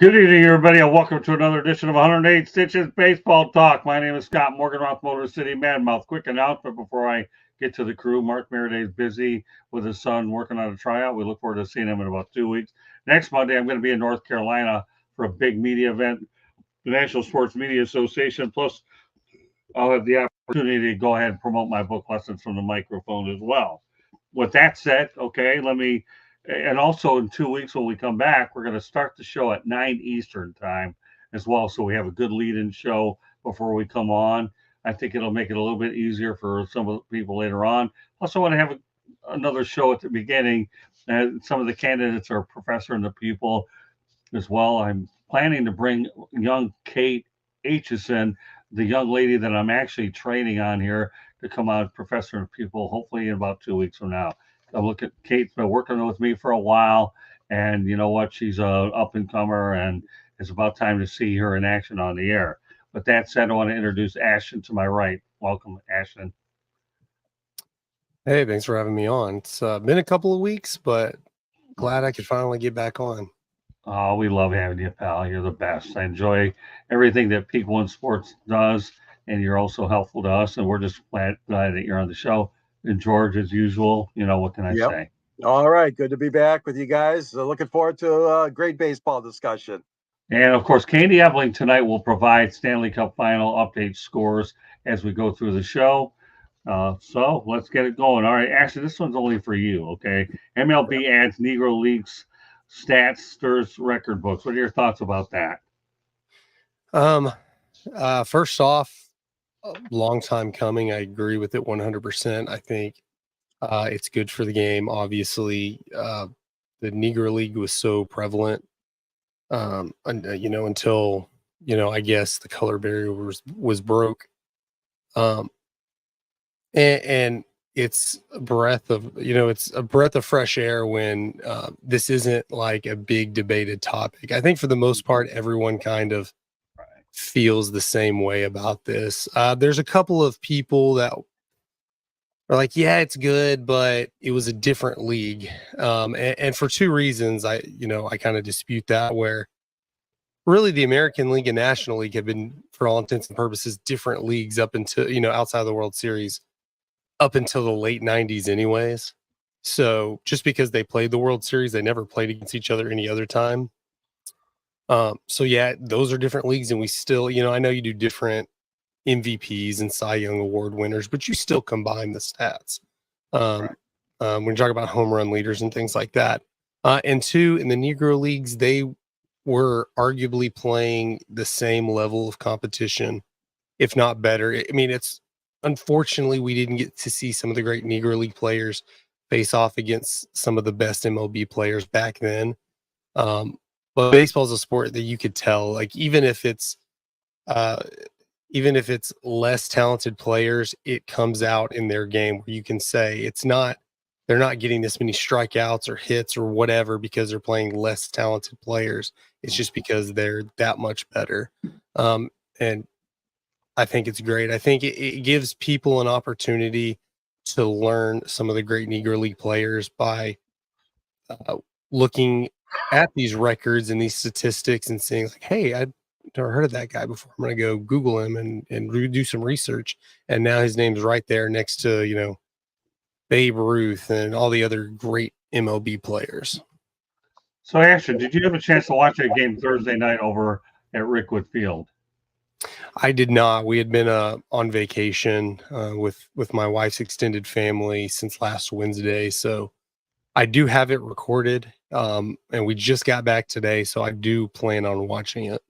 Good evening, everybody, and welcome to another edition of 108 Stitches Baseball Talk. My name is Scott Morganroth, Motor City Madmouth. Quick announcement before I get to the crew. Mark Maraday is busy with his son working on a tryout. We look forward to seeing him in about 2 weeks. Next Monday, I'm going to be in North Carolina for a big media event, the National Sports Media Association. Plus, I'll have the opportunity to go ahead and promote my book, Lessons from the Microphone, as well. With that said, okay, and also in 2 weeks when we come back, we're going to start the show at 9 Eastern time as well. So we have a good lead-in show before we come on. I think it'll make it a little bit easier for some of the people later on. Also want to have another show at the beginning. Some of the candidates are Professor and the People as well. I'm planning to bring young Kate Aitchison, the young lady that I'm actually training on here, to come out Professor and People, hopefully in about 2 weeks from now. I'm looking at Kate's been working with me for a while, and you know what? She's a up and comer, and it's about time to see her in action on the air. With that said, I want to introduce Ashton to my right. Welcome, Ashton. Hey, thanks for having me on. It's been a couple of weeks, but glad I could finally get back on. Oh, we love having you, pal. You're the best. I enjoy everything that Peak One Sports does, and you're also helpful to us, and we're just glad that you're on the show. And George, as usual, what can I say? All right. Good to be back with you guys. Looking forward to a great baseball discussion. And of course, Candy Ebling tonight will provide Stanley Cup final update scores as we go through the show. So let's get it going. All right, Ashley, this one's only for you, okay? MLB adds Negro Leagues stats, stirs record books. What are your thoughts about that? First off, a long time coming. I agree with it 100%. I think it's good for the game. Obviously, the Negro League was so prevalent, until I guess the color barrier was broke. And it's a breath of fresh air when this isn't like a big debated topic. I think for the most part, everyone kind of feels the same way about this. There's a couple of people that are like, yeah, it's good, but it was a different league. And for two reasons, I kind of dispute that, where really the American League and National League have been, for all intents and purposes, different leagues up until, outside of the World Series, up until the late 90s anyways. So just because they played the World Series, they never played against each other any other time. So yeah, those are different leagues, and we still, I know you do different MVPs and Cy Young Award winners, but you still combine the stats. When you talk about home run leaders and things like that. And two, in the Negro Leagues, they were arguably playing the same level of competition, if not better. I mean, unfortunately, we didn't get to see some of the great Negro League players face off against some of the best MLB players back then. But baseball is a sport that you could tell, like, even if it's less talented players, it comes out in their game where you can say they're not getting this many strikeouts or hits or whatever because they're playing less talented players. It's just because they're that much better. And I think it's great. I think it gives people an opportunity to learn some of the great Negro League players by looking at these records and these statistics and saying, like, hey, I'd never heard of that guy before. I'm going to go Google him and do some research. And now his name's right there next to, Babe Ruth and all the other great MLB players. So, Ashton, did you have a chance to watch that game Thursday night over at Rickwood Field? I did not. We had been on vacation with my wife's extended family since last Wednesday. So I do have it recorded, and we just got back today. So I do plan on watching it.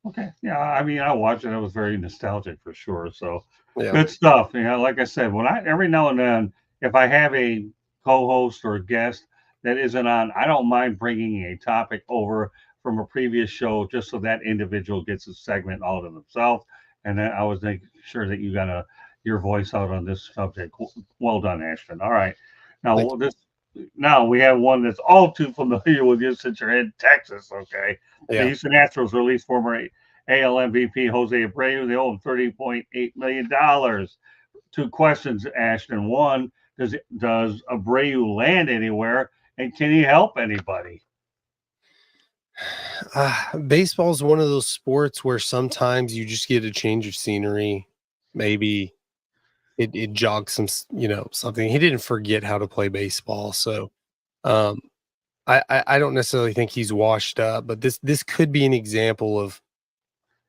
Okay. Yeah, I mean, I watched it. It was very nostalgic for sure. So yeah. Good stuff. Like I said, every now and then, if I have a co-host or a guest that isn't on, I don't mind bringing a topic over from a previous show just so that individual gets a segment all to themselves. And then I was making sure that you got your voice out on this subject. Well done, Ashton. All right. Now we have one that's all too familiar with you since you're in Texas, okay? Yeah. The Houston Astros released former AL MVP Jose Abreu. They owe him $30.8 million. Two questions, Ashton. One, does Abreu land anywhere, and can he help anybody? Baseball is one of those sports where sometimes you just get a change of scenery. Maybe it jogs something. He didn't forget how to play baseball, so um, I don't necessarily think he's washed up, but this could be an example of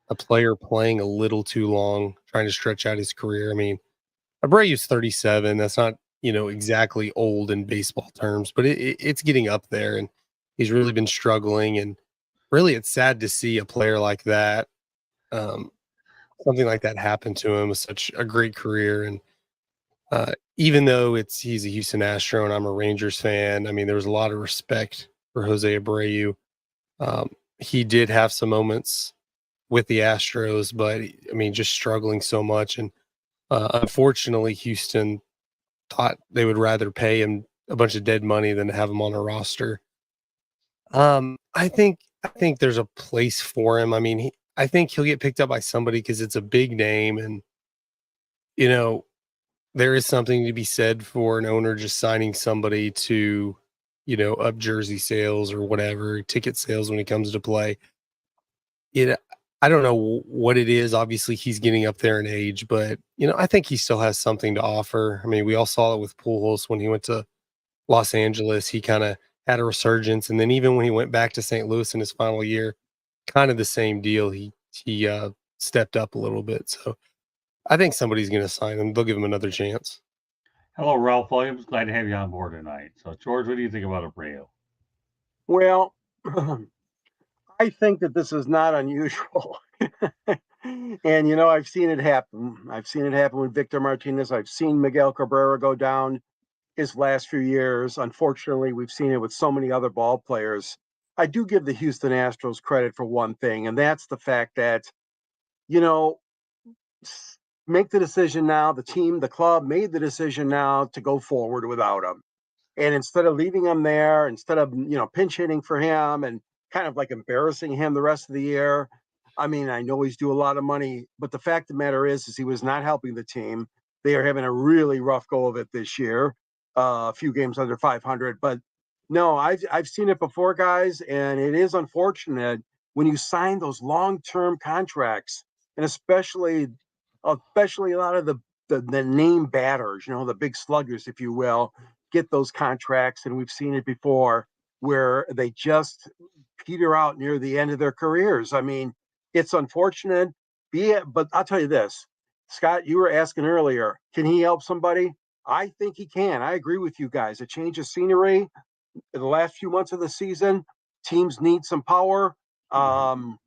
a player playing a little too long, trying to stretch out his career. I mean, Abreu's 37. That's not exactly old in baseball terms, but it's getting up there, and he's really been struggling. And really, it's sad to see a player like that, um, something like that happen to him with such a great career. And even though he's a Houston Astro and I'm a Rangers fan, I mean, there was a lot of respect for Jose Abreu. He did have some moments with the Astros, but I mean, just struggling so much. And unfortunately, Houston thought they would rather pay him a bunch of dead money than to have him on a roster. I think there's a place for him. I mean, I think he'll get picked up by somebody because it's a big name, and there is something to be said for an owner just signing somebody to, up jersey sales or whatever, ticket sales when he comes to play. I don't know what it is. Obviously, he's getting up there in age, but I think he still has something to offer. I mean, we all saw it with Pujols when he went to Los Angeles. He kind of had a resurgence, and then even when he went back to St. Louis in his final year, kind of the same deal. He stepped up a little bit. So I think somebody's going to sign him. They'll give him another chance. Hello, Ralph Williams. Glad to have you on board tonight. So, George, what do you think about Abreu? Well, I think that this is not unusual. And, I've seen it happen. I've seen it happen with Victor Martinez. I've seen Miguel Cabrera go down his last few years. Unfortunately, we've seen it with so many other ball players. I do give the Houston Astros credit for one thing, and that's the fact that, make the decision now. The club made the decision now to go forward without him. And instead of leaving him there, instead of, pinch hitting for him and kind of like embarrassing him the rest of the year. I mean, I know he's due a lot of money, but the fact of the matter is he was not helping the team. They are having a really rough go of it this year. A few games under 500, but no, I've seen it before, guys, and it is unfortunate when you sign those long-term contracts, and especially a lot of the name batters, the big sluggers, if you will, get those contracts, and we've seen it before where they just peter out near the end of their careers. I mean, it's unfortunate, but I'll tell you this, Scott, you were asking earlier, can he help somebody? I think he can. I agree with you guys. A change of scenery in the last few months of the season, teams need some power. And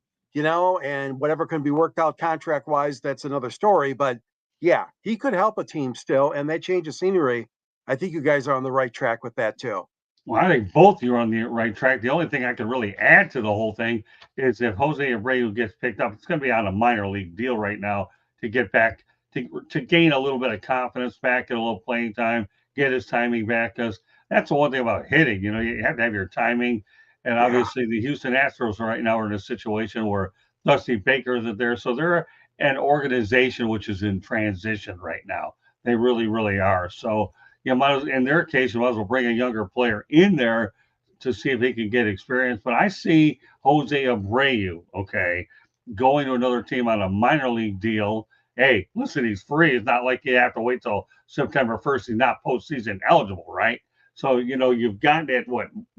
whatever can be worked out contract wise, that's another story. But yeah, he could help a team still, and that change of scenery, I think you guys are on the right track with that too. Well, I think both you are on the right track. The only thing I can really add to the whole thing is if Jose Abreu gets picked up, it's going to be on a minor league deal right now to get back to gain a little bit of confidence back, get a little playing time, get his timing back. Because that's the one thing about hitting. You have to have your timing. And obviously, the Houston Astros right now are in a situation where Dusty Baker isn't there, so they're an organization which is in transition right now. They really, really are. So in their case, you might as well bring a younger player in there to see if he can get experience. But I see Jose Abreu, going to another team on a minor league deal. Hey, listen, he's free. It's not like you have to wait till September 1st. He's not postseason eligible, right? So, you've got it,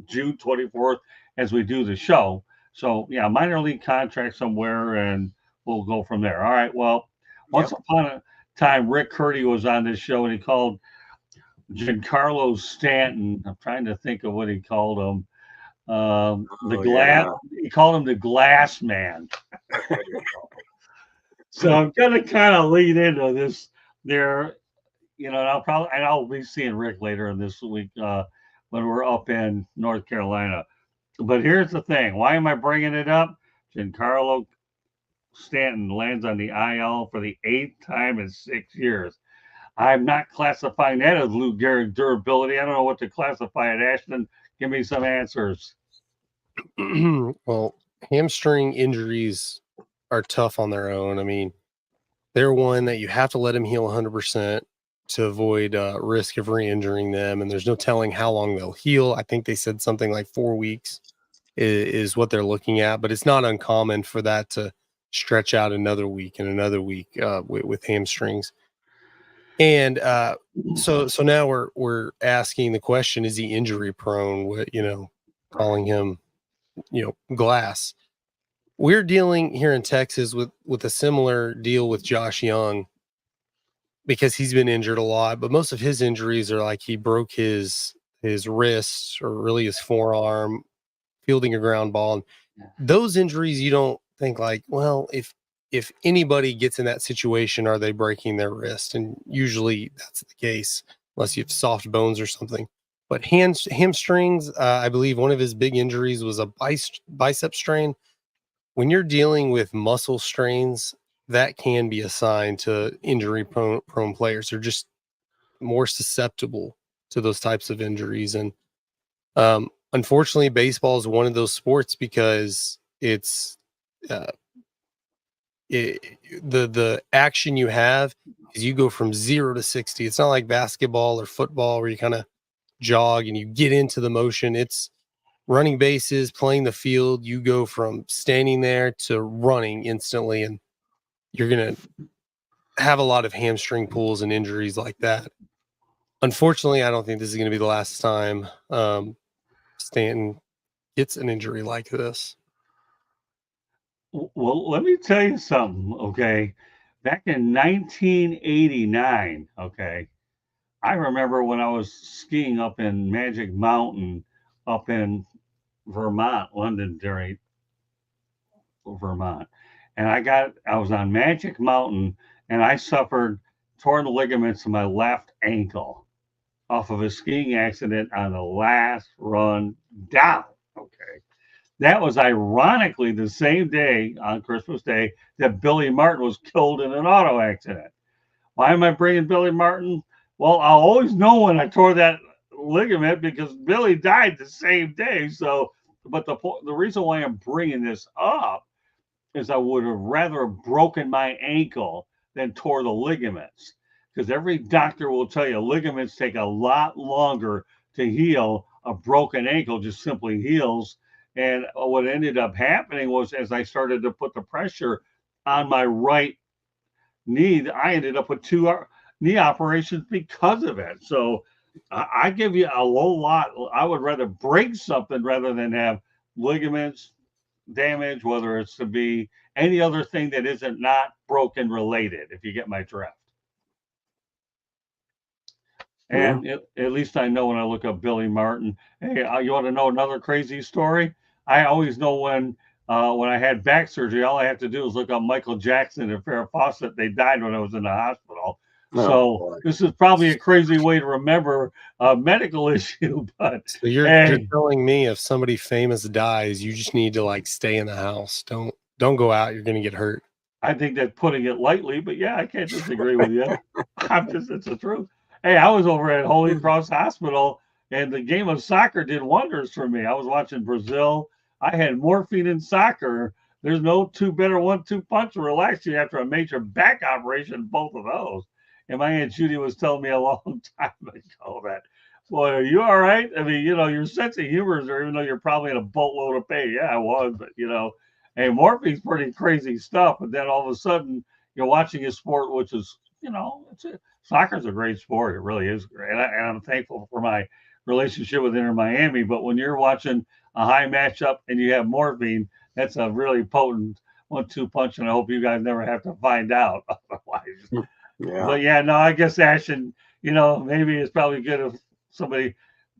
June 24th as we do the show. So, yeah, minor league contract somewhere, and we'll go from there. All right, well, once upon a time, Rick Curdy was on this show, and he called Giancarlo Stanton. I'm trying to think of what he called him. He called him the glass man. So I'm gonna kind of lead into this there, and I'll be seeing Rick later in this week when we're up in North Carolina. But here's the thing: why am I bringing it up? Giancarlo Stanton lands on the IL for the 8th time in 6 years. I'm not classifying that as Lou Gehrig durability. I don't know what to classify it. Ashton, give me some answers. Well, hamstring injuries are tough on their own. I mean, they're one that you have to let them heal 100% to avoid risk of re-injuring them. And there's no telling how long they'll heal. I think they said something like 4 weeks. is what they're looking at. But it's not uncommon for that to stretch out another week and another week with hamstrings. And so now we're asking the question: is he injury prone? Calling him glass. We're dealing here in Texas with a similar deal with Josh Young, because he's been injured a lot, but most of his injuries are like he broke his wrist, or really his forearm, fielding a ground ball. And those injuries, you don't think like, well, if anybody gets in that situation, are they breaking their wrist? And usually that's the case, unless you have soft bones or something. But hamstrings, I believe one of his big injuries was a bicep strain. When you're dealing with muscle strains, that can be a sign to injury prone players. They're just more susceptible to those types of injuries. And unfortunately, baseball is one of those sports because it's the action you have is you go from 0 to 60. It's not like basketball or football where you kind of jog and you get into the motion. It's running bases, playing the field. You go from standing there to running instantly, and you're going to have a lot of hamstring pulls and injuries like that. Unfortunately, I don't think this is going to be the last time Stanton gets an injury like this. Well, let me tell you something, okay? Back in 1989, okay, I remember when I was skiing up in Magic Mountain up in Vermont, Londonderry, Vermont. And I was on Magic Mountain, and I suffered torn ligaments in my left ankle off of a skiing accident on the last run down. Okay. That was ironically the same day on Christmas Day that Billy Martin was killed in an auto accident. Why am I bringing Billy Martin? Well, I'll always know when I tore that ligament because Billy died the same day. So, but the reason why I'm bringing this up is I would have rather broken my ankle than tore the ligaments, because every doctor will tell you ligaments take a lot longer to heal. A broken ankle just simply heals. And what ended up happening was, as I started to put the pressure on my right knee, I ended up with two knee operations because of it. So I give you a whole lot. I would rather break something rather than have ligaments damage, whether it's to be any other thing that isn't not broken related, if you get my drift. And at least I know when I look up Billy Martin. Hey, you want to know another crazy story? I always know when I had back surgery, all I have to do is look up Michael Jackson and Farrah Fawcett. They died when I was in the hospital. So this is probably a crazy way to remember a medical issue. But so you're telling me if somebody famous dies, you just need to like stay in the house. Don't go out. You're going to get hurt. I think that's putting it lightly, but yeah, I can't disagree with you. It's the truth. Hey, I was over at Holy Cross Hospital, and the game of soccer did wonders for me. I was watching Brazil. I had morphine in soccer. There's no better 1-2 punch to relax you after a major back operation, both of those. And my Aunt Judy was telling me a long time ago that, boy, are you all right? I mean, your sense of humor is there, even though you're probably in a boatload of pain. Yeah, I was, but, hey, morphine's pretty crazy stuff. But then all of a sudden, you're watching a sport, which is, soccer's a great sport. It really is great. And I'm thankful for my relationship with Inter Miami. But when you're watching a high matchup and you have morphine, that's a really potent 1-2 punch. And I hope you guys never have to find out otherwise. Yeah. But yeah, no, I guess Ashton, maybe it's probably good if somebody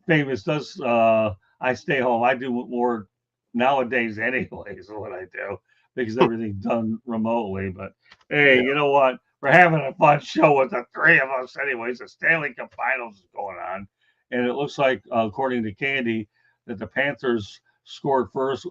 famous does. I stay home. I do more nowadays anyways, is what I do, because everything's done remotely. But hey, you know what? We're having a fun show with the three of us anyways. The Stanley Cup Finals is going on. And it looks like, according to Candy, that the Panthers scored first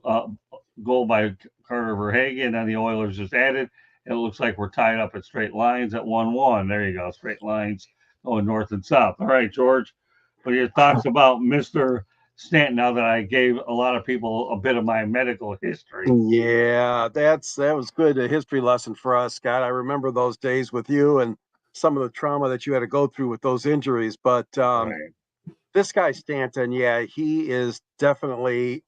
goal by Carter Verhagen, and the Oilers just added. It looks like we're tied up at straight lines at 1-1. There you go. Straight lines going north and south. All right, George. What are your thoughts about Mr. Stanton now that I gave a lot of people a bit of my medical history? Yeah, that was good. A history lesson for us, Scott. I remember those days with you and some of the trauma that you had to go through with those injuries. But this guy Stanton, yeah, he is definitely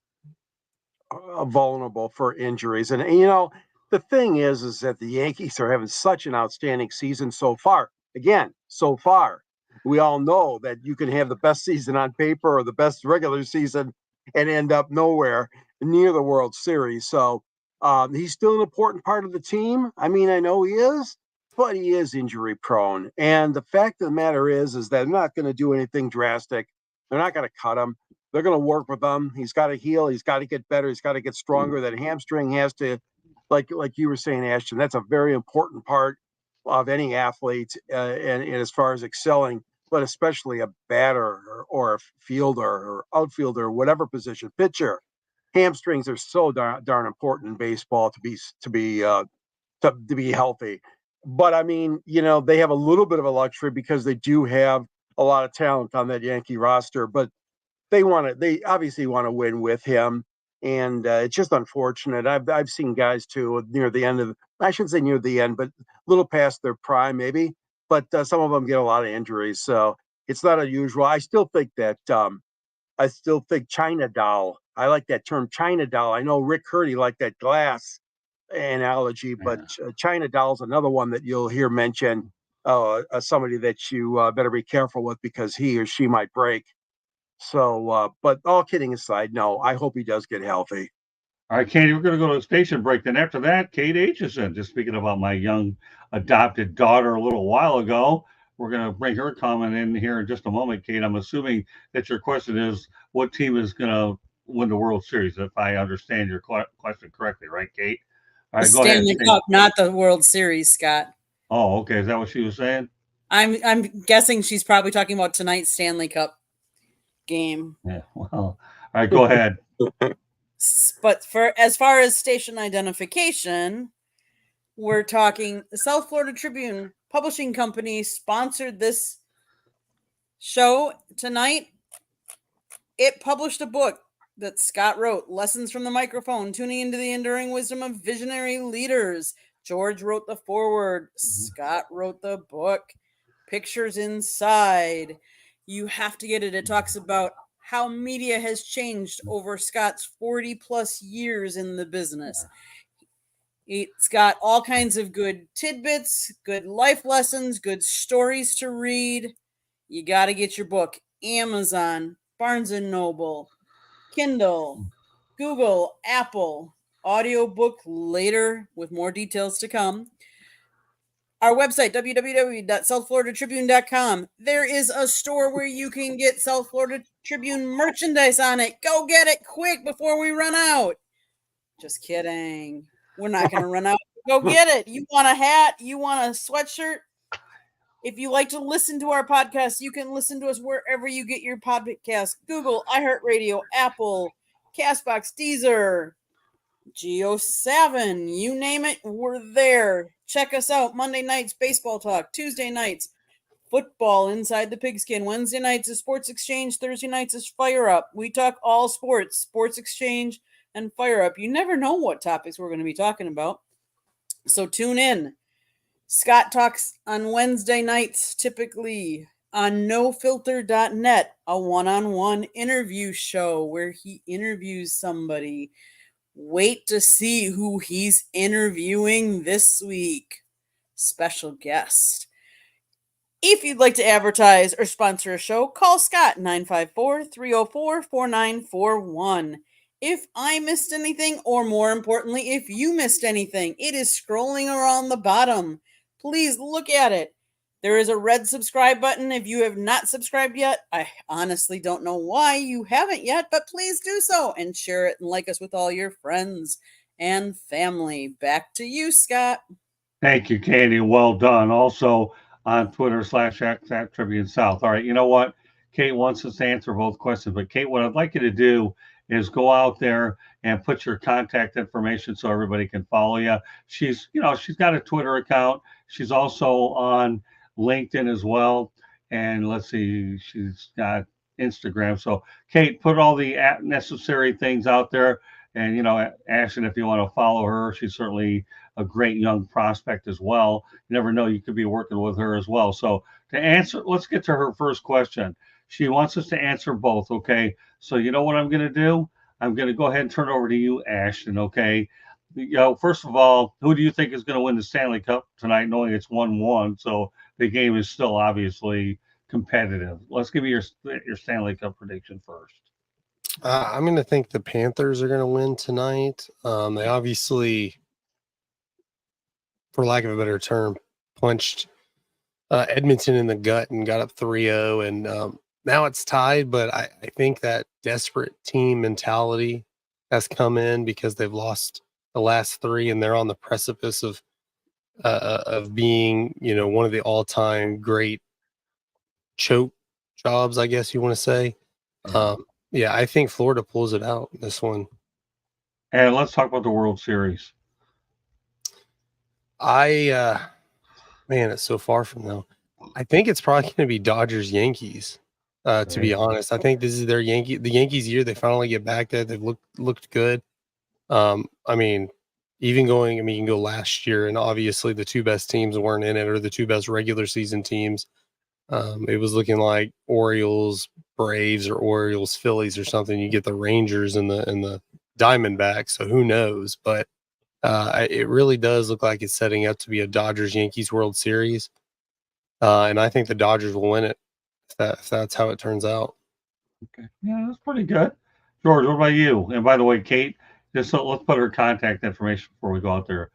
vulnerable for injuries. And you know, the thing is that the Yankees are having such an outstanding season so far. Again, so far, we all know that you can have the best season on paper or the best regular season and end up nowhere near the World Series. So he's still an important part of the team. I mean, I know he is, but he is injury prone. And the fact of the matter is that they're not going to do anything drastic. They're not going to cut him. They're going to work with him. He's got to heal. He's got to get better. He's got to get stronger. That hamstring has to, like you were saying, Ashton, that's a very important part of any athlete, and as far as excelling, but especially a batter or a fielder or outfielder, or whatever position, pitcher. Hamstrings are so darn important in baseball to be healthy. But I mean, you know, they have a little bit of a luxury because they do have a lot of talent on that Yankee roster, but they obviously want to win with him. And it's just unfortunate. I've seen guys too near the end of, I shouldn't say near the end, but a little past their prime maybe. But some of them get a lot of injuries, so it's not unusual. I still think China doll. I like that term, China doll. I know Rick Hurdy liked that glass analogy, but China doll is another one that you'll hear mentioned. Somebody that you better be careful with because he or she might break. So, but all kidding aside, no, I hope he does get healthy. All right, Katie, we're going to go to a station break. Then after that, Kate Aitchison, just speaking about my young adopted daughter a little while ago. We're going to bring her comment in here in just a moment, Kate. I'm assuming that your question is what team is going to win the World Series, if I understand your question correctly, right, Kate? All right, go ahead. Stanley Cup, not the World Series, Scott. Oh, okay. Is that what she was saying? I'm guessing she's probably talking about tonight's Stanley Cup game. Yeah, well, all right, go ahead. But as far as station identification, we're talking the South Florida Tribune Publishing Company sponsored this show tonight. It published a book that Scott wrote, Lessons from the Microphone, Tuning into the Enduring Wisdom of Visionary Leaders. George wrote the foreword. Scott wrote the book. Pictures inside. You have to get it. It talks about how media has changed over Scott's 40 plus years in the business. It's got all kinds of good tidbits, good life lessons, good stories to read. You got to get your book. Amazon, Barnes & Noble, Kindle, Google, Apple, audiobook later with more details to come. Our website, www.southfloridatribune.com. There is a store where you can get South Florida Tribune merchandise on it. Go get it quick before we run out. Just kidding. We're not going to run out. Go get it. You want a hat? You want a sweatshirt? If you like to listen to our podcast, you can listen to us wherever you get your podcast. Google, iHeartRadio, Apple, CastBox, Deezer, Geo7, you name it, we're there. Check us out. Monday nights, baseball talk. Tuesday nights, football inside the pigskin. Wednesday nights is Sports Exchange. Thursday nights is Fire Up. We talk all sports, Sports Exchange, and Fire Up. You never know what topics we're going to be talking about, so tune in. Scott talks on Wednesday nights, typically on nofilter.net, a one-on-one interview show where he interviews somebody. Wait to see who he's interviewing this week. Special guest. If you'd like to advertise or sponsor a show, call Scott 954-304-4941. If I missed anything, or more importantly, if you missed anything, it is scrolling around the bottom. Please look at it. There is a red subscribe button. If you have not subscribed yet, I honestly don't know why you haven't yet, but please do so and share it and like us with all your friends and family. Back to you, Scott. Thank you, Katie. Well done. Also on Twitter /X at Tribune South. All right, you know what? Kate wants us to answer both questions, but Kate, what I'd like you to do is go out there and put your contact information so everybody can follow you. She's got a Twitter account. She's also on LinkedIn as well. And let's see, she's got Instagram. So Kate, put all the necessary things out there. And, Ashton, if you want to follow her, she's certainly a great young prospect as well. You never know, you could be working with her as well. So to answer, let's get to her first question. She wants us to answer both. Okay. So you know what I'm going to do? I'm going to go ahead and turn over to you, Ashton. Okay. First of all, who do you think is going to win the Stanley Cup tonight, knowing it's 1-1? So the game is still obviously competitive. Let's give you your Stanley Cup prediction first. I'm going to think the Panthers are going to win tonight. They obviously, for lack of a better term, punched Edmonton in the gut and got up 3-0. And now it's tied, but I think that desperate team mentality has come in because they've lost the last 3 and they're on the precipice of being, one of the all-time great choke jobs, I guess you want to say. Yeah, I think Florida pulls it out this one. And let's talk about the World Series. Man, it's so far from now. I think it's probably going to be Dodgers Yankees. To be honest, I think this is the Yankees year. They finally get back there. They've looked good. I mean, you can go last year, and obviously the 2 best teams weren't in it, or the 2 best regular season teams. It was looking like Orioles, Braves, or Orioles, Phillies, or something. You get the Rangers and the Diamondbacks. So who knows? But it really does look like it's setting up to be a Dodgers Yankees World Series, and I think the Dodgers will win it if that's how it turns out. Okay, yeah, that's pretty good. George, what about you? And by the way, Kate, let's put her contact information before we go out there,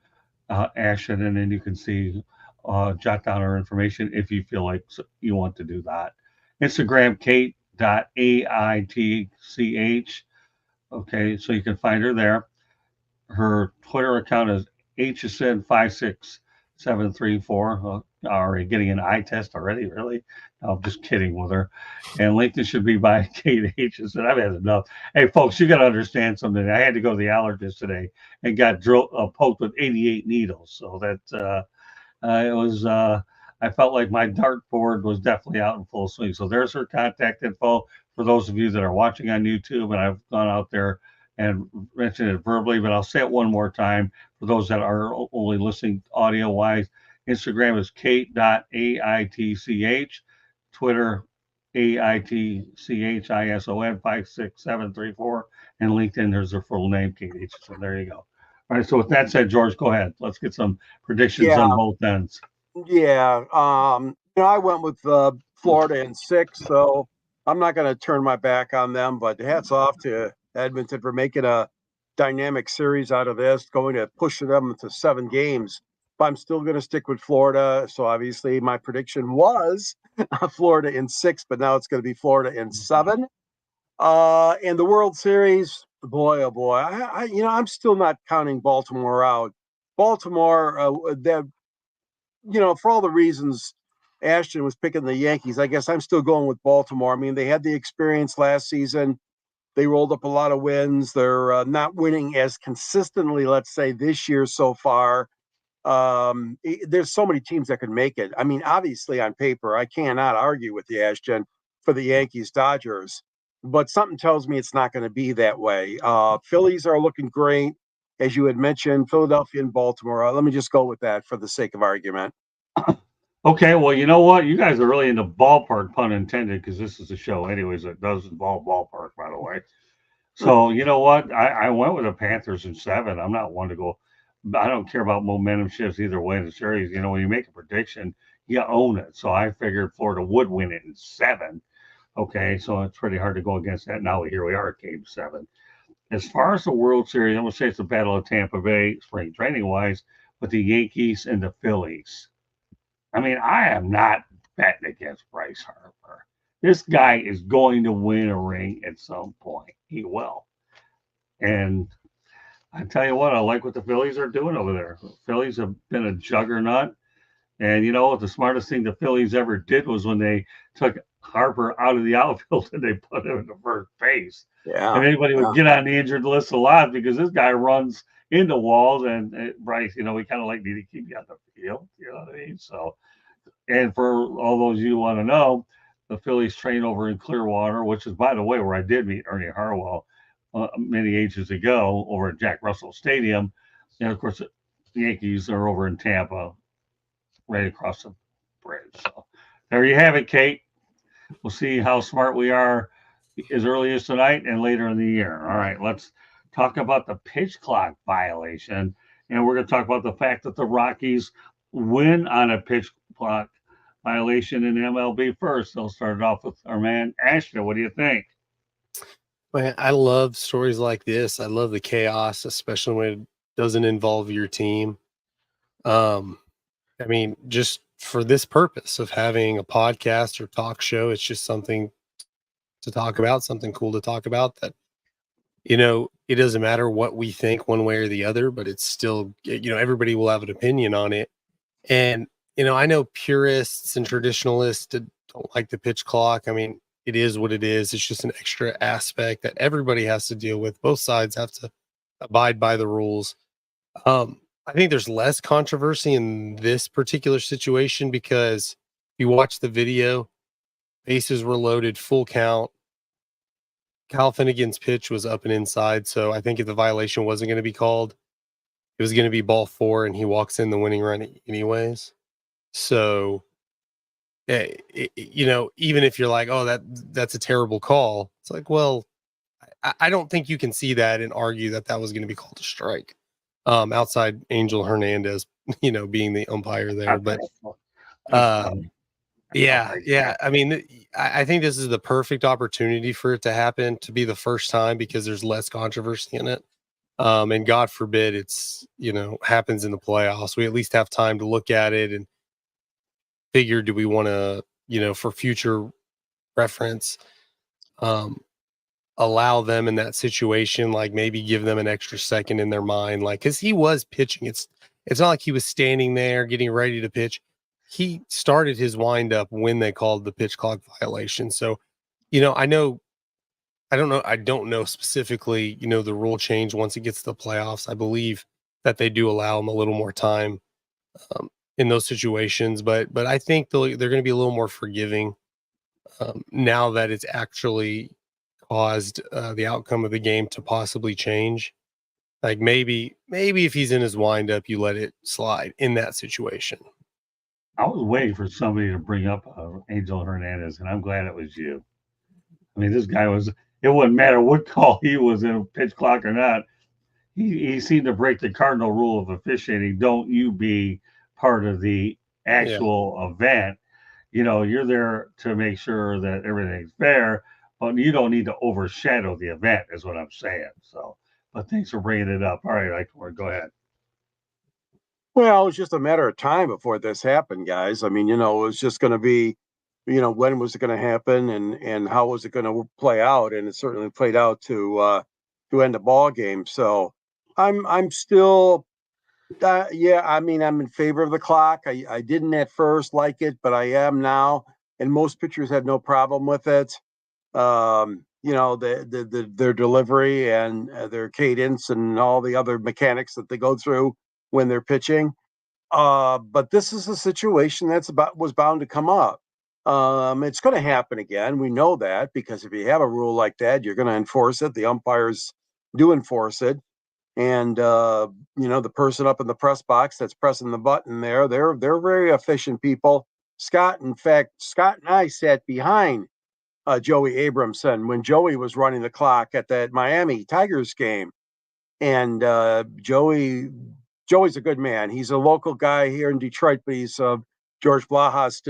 Ashton, and then you can jot down her information if you feel like you want to do that. Instagram, Kate.aitch. Okay, so you can find her there. Her Twitter account is HSN56734. Already getting an eye test already, really? No, I'm just kidding with her. And LinkedIn should be by Kate HSN. I've had enough. Hey, folks, you got to understand something. I had to go to the allergist today and got poked with 88 needles. So that it was. I felt like my dartboard was definitely out in full swing. So there's her contact info for those of you that are watching on YouTube. And I've gone out there and mentioned it verbally, but I'll say it one more time for those that are only listening audio wise. Instagram is Kate.aitch, Twitter AITCHISON 56734, and LinkedIn there's their full name, Kate H. So there you go. All right. So with that said, George, go ahead. Let's get some predictions on both ends. Yeah. I went with Florida in 6, so I'm not going to turn my back on them, but hats off to Edmonton for making a dynamic series out of this, going to push them to 7 games. But I'm still going to stick with Florida. So obviously my prediction was Florida in 6, but now it's going to be Florida in 7. And the World Series, boy, oh boy, I'm still not counting Baltimore out. Baltimore, for all the reasons Ashton was picking the Yankees, I guess I'm still going with Baltimore. I mean, they had the experience last season. They rolled up a lot of wins. They're not winning as consistently, let's say, this year so far. There's so many teams that could make it. I mean, obviously on paper, I cannot argue with the Ashton for the Yankees Dodgers, but something tells me it's not going to be that way. Phillies are looking great, as you had mentioned, Philadelphia and Baltimore. Let me just go with that for the sake of argument. Okay, well, you know what? You guys are really into ballpark, pun intended, because this is a show, anyways, that does involve ballpark, by the way. So, you know what? I went with the Panthers in 7. I'm not one to go. I don't care about momentum shifts either way in the series. When you make a prediction, you own it. So I figured Florida would win it in 7. Okay, so it's pretty hard to go against that. Now here we are at Game 7. As far as the World Series, I'm going to say it's a battle of Tampa Bay, spring training wise, with the Yankees and the Phillies. I mean, I am not betting against Bryce Harper. This guy is going to win a ring at some point. He will. And I tell you what, I like what the Phillies are doing over there. The Phillies have been a juggernaut. And the smartest thing the Phillies ever did was when they took Harper out of the outfield and they put him in the first base. Yeah. And anybody would get on the injured list a lot because this guy runs into walls. And Bryce, we kind of need to keep you on the field. You know what I mean? So, and for all those you want to know, the Phillies train over in Clearwater, which is, by the way, where I did meet Ernie Harwell many ages ago over at Jack Russell Stadium. And of course, the Yankees are over in Tampa, right across the bridge. So there you have it, Kate. We'll see how smart we are as early as tonight and later in the year. All right, let's talk about the pitch clock violation. And we're going to talk about the fact that the Rockies win on a pitch clock violation in MLB first. They'll start it off with our man Ashton. What do you think? Man, I love stories like this. I love the chaos, especially when it doesn't involve your team. I mean, just for this purpose of having a podcast or talk show, it's just something to talk about, something cool to talk about that, it doesn't matter what we think one way or the other, but it's still, everybody will have an opinion on it. And, I know purists and traditionalists don't like the pitch clock. I mean, it is what it is. It's just an extra aspect that everybody has to deal with. Both sides have to abide by the rules. I think there's less controversy in this particular situation because if you watch the video, bases were loaded, full count. Kyle Finnegan's pitch was up and inside. So I think if the violation wasn't going to be called, it was going to be ball 4 and he walks in the winning run anyways. So, even if you're like, oh, that's a terrible call. It's like, well, I don't think you can see that and argue that was going to be called a strike. Outside Angel Hernandez, being the umpire there. But yeah. I mean, I think this is the perfect opportunity for it to happen, to be the first time, because there's less controversy in it. And God forbid it's, happens in the playoffs. We at least have time to look at it and figure, do we want to, for future reference, allow them in that situation, like maybe give them an extra second in their mind, like, because he was pitching. It's not like he was standing there getting ready to pitch. He started his windup when they called the pitch clock violation. So, I don't know specifically, the rule change once it gets to the playoffs. I believe that they do allow them a little more time in those situations, but I think they're going to be a little more forgiving now that it's actually caused the outcome of the game to possibly change. Like maybe if he's in his windup, you let it slide in that situation. I was waiting for somebody to bring up Angel Hernandez, and I'm glad it was you. I mean, this guy it wouldn't matter what call he was in, a pitch clock or not. He seemed to break the cardinal rule of officiating. Don't you be part of the actual event. You're there to make sure that everything's fair, but you don't need to overshadow the event, is what I'm saying. So, but thanks for bringing it up. All right, go ahead. Well, it was just a matter of time before this happened, guys. I mean, it was just going to be, when was it going to happen and how was it going to play out? And it certainly played out to end the ball game. So I'm still, I mean, I'm in favor of the clock. I didn't at first like it, but I am now. And most pitchers have no problem with it. Their delivery and their cadence and all the other mechanics that they go through when they're pitching. But this is a situation was bound to come up. It's going to happen again. We know that, because if you have a rule like that, you're going to enforce it. The umpires do enforce it. And, the person up in the press box that's pressing the button there, they're very efficient people. Scott and I sat behind Joey Abramson when Joey was running the clock at that Miami Tigers game. And Joey's a good man. He's a local guy here in Detroit, but he's George Blaha's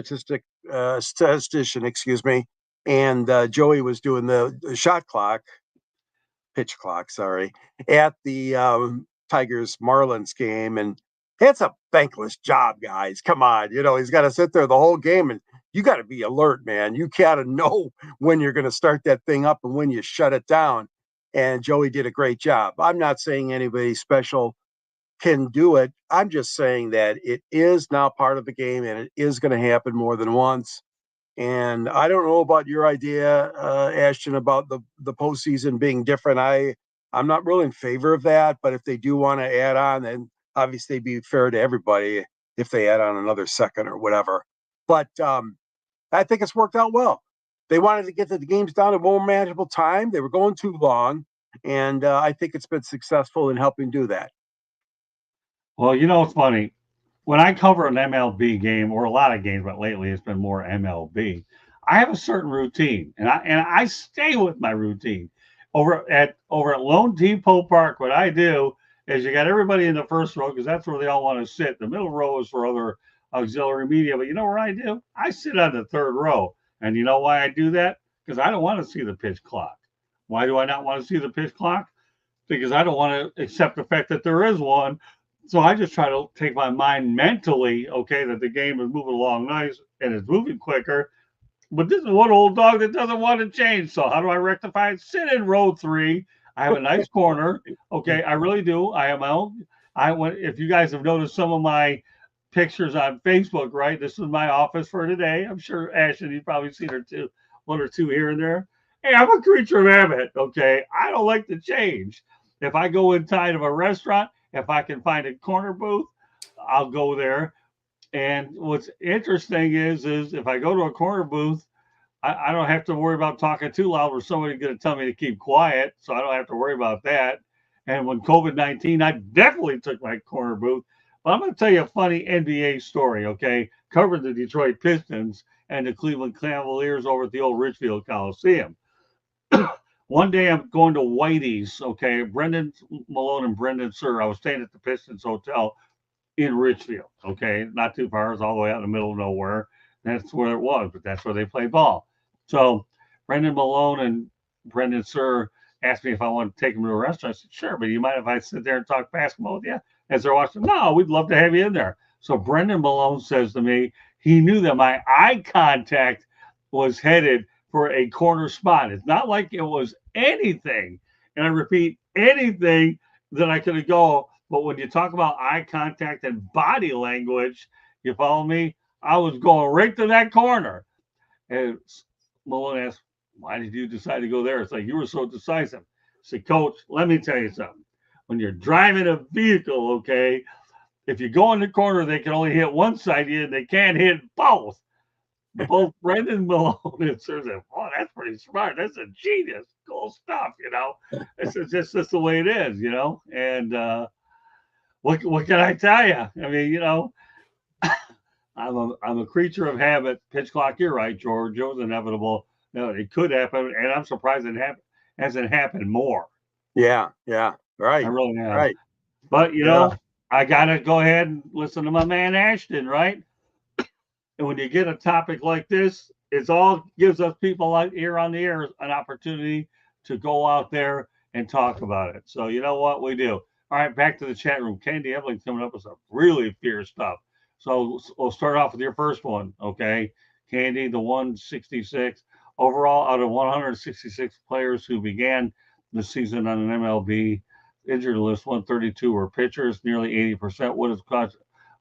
statistician, excuse me. And Joey was doing the pitch clock, at the Tigers Marlins game. And it's a thankless job, guys. Come on. He's got to sit there the whole game, and you got to be alert, man. You got to know when you're going to start that thing up and when you shut it down. And Joey did a great job. I'm not saying anybody special can do it. I'm just saying that it is now part of the game, and it is going to happen more than once. And I don't know about your idea, Ashton, about the postseason being different. I'm not really in favor of that, but if they do want to add on, then obviously be fair to everybody if they add on another second or whatever. But I think it's worked out well. They wanted to get the games down to more manageable time. They were going too long, and I think it's been successful in helping do that. Well, it's funny. When I cover an MLB game, or a lot of games, but lately it's been more MLB, I have a certain routine, and I stay with my routine. Over at Lone Depot Park, what I do is you got everybody in the first row because that's where they all want to sit. The middle row is for other auxiliary media, but you know what I do? I sit on the third row, and you know why I do that? Because I don't want to see the pitch clock. Why do I not want to see the pitch clock? Because I don't want to accept the fact that there is one. So I just try to take my mind mentally, okay, that the game is moving along nice and it's moving quicker. But this is one old dog that doesn't want to change. So how do I rectify it? Sit in row 3. I have a nice corner. Okay, I really do. I have my own. If you guys have noticed some of my pictures on Facebook, right? This is my office for today. I'm sure Ashton, you've probably seen her too, one or two here and there. Hey, I'm a creature of habit. Okay, I don't like to change. If I go inside of a restaurant, if I can find a corner booth, I'll go there. And what's interesting is if I go to a corner booth, I don't have to worry about talking too loud or somebody's going to tell me to keep quiet. So I don't have to worry about that. And when COVID-19, I definitely took my corner booth. But I'm going to tell you a funny NBA story, okay? Covered the Detroit Pistons and the Cleveland Cavaliers over at the old Richfield Coliseum. One day I'm going to Whitey's, okay? Brendan Malone and Brendan Sir. I was staying at the Pistons Hotel in Richfield, okay? Not too far. It's all the way out in the middle of nowhere. That's where it was, but that's where they play ball. So Brendan Malone and Brendan Sir asked me if I wanted to take them to a restaurant. I said, sure, but you mind if I sit there and talk basketball with you as they're watching? No, we'd love to have you in there. So Brendan Malone says to me, he knew that my eye contact was headed for a corner spot. It's not like it was anything, and I repeat, anything that I could go. But when you talk about eye contact and body language, you follow me? I was going right to that corner. And Malone asked, why did you decide to go there? It's like, you were so decisive. I said, Coach, let me tell you something. When you're driving a vehicle, okay, if you go in the corner, they can only hit one side of you, and they can't hit both. Both Brendan Malone and Sir said, oh, that's pretty smart. That's a genius. Cool stuff, you know. It's just the way it is, you know. And what can I tell you? I mean, you know, I'm a creature of habit. Pitch clock, you're right, George. It was inevitable. No, it could happen, and I'm surprised it hasn't happened more. Yeah, right. I really am. Right. But you know, I gotta go ahead and listen to my man Ashton, right? And when you get a topic like this, it all gives us people out here on the air an opportunity to go out there and talk about it. So you know what we do. All right, back to the chat room. Candy Evelyn coming up with some really fierce stuff. So we'll start off with your first one, okay? Candy, the 166. Overall, out of 166 players who began the season on an MLB injury list, 132 were pitchers, nearly 80%. What has caused